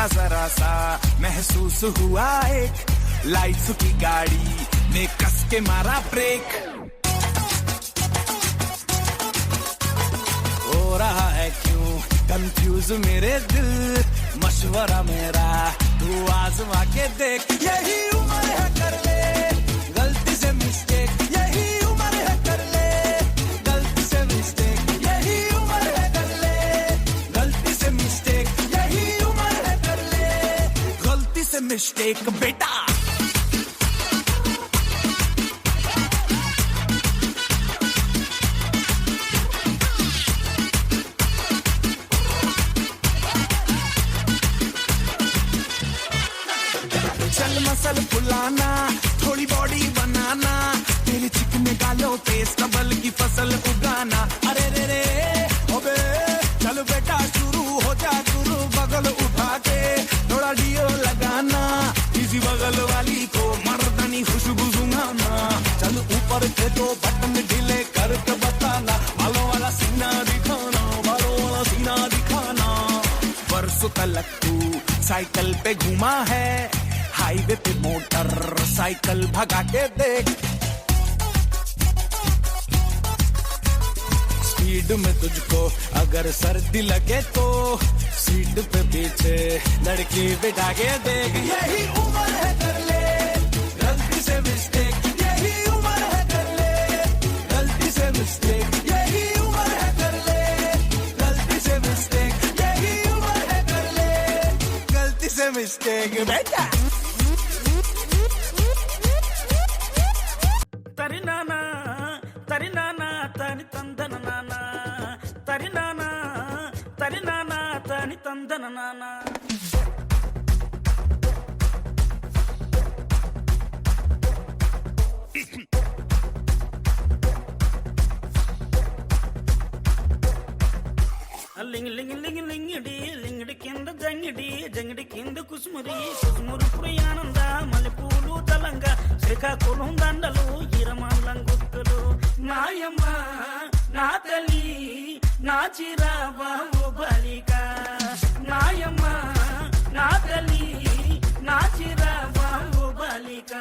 झटका जरा सा महसूस हुआ एक लाइफ की गाड़ी ने कस के मारा ब्रेक हो रहा है क्यों कंफ्यूज मेरे दिल मशवरा मेरा तू आजमा के देख यही उम्र है कर ले गलती से मिस्टेक यही उम्र है कर ले गलती से मिस्टेक यही उम्र है कर ले गलती से मिस्टेक यही उम्र है कर ले गलती से मिस्टेक बेटा चल मसल फुलाना थोड़ी बॉडी बनाना तेरे चिकने गालों पे स्टबल की फसल उगाना अरे रे रे ओबे चल बेटा शुरू हो जा गुरु बगल उठा के थोड़ा डियो लगाना इसी बगल वाली को मर्दानी खुशबू सुंघाना चल ऊपर के दो बटन ढीले करके बताना बालों वाला सीना दिखाना बालों वाला सीना दिखाना बरसों तलक तू साइकिल पे घुमा है हाईवे पे मोटर साइकिल भगा के देख स्पीड में तुझको अगर सर्दी लगे तो सीट पे पीछे लड़की बिठा के देख यही उम्र है कर ले गलती से मिस्टेक यही उम्र है कर ले गलती से मिस्टेक यही उम्र है कर ले गलती से मिस्टेक यही उम्र है कर ले गलती से मिस्टेक बेटा తరినానా తరినానా తని తందన నానా తరినానా తరినానా తని తందన నానా లింగ్ లింగ్ లింగ్ లింగిడి లింగిడి కింద జంగిడి జంగిడి కింద కుసుమురి కుసుమురు ప్రియానంద మల్లెపూలు తలంగా శ్రీకాకుళం దండలు ఇరమాలం గుర్తులు నాయమ్మ నా తల్లి నా చిరాబాబు బలిక నాయమ్మ నా తల్లి నా చిరాబాబు బలిక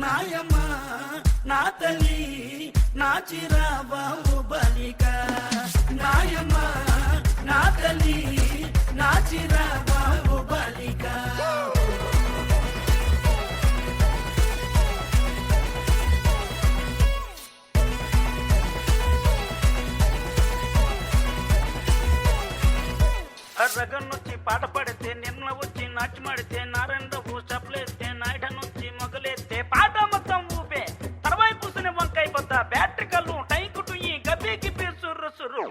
నాయమ్మ నా తల్లి నా చిరాబాబు బలిక నాయమ్మ నా తల్లి నా చిరాబాబు బలిక రగన్నొచ్చి పాట పడితే నిన్న వచ్చి నాచి మాడితే నారాయణరావు చప్పలేస్తే నాయుడనొచ్చి మొగలేస్తే పాట మొత్తం ఊపే తర్వాయి పూసిన వంకాయ బద్ద బ్యాటరీ కళ్ళు టైంకు టుయ్యి గబ్బి గిబ్బి సుర్రు సుర్రు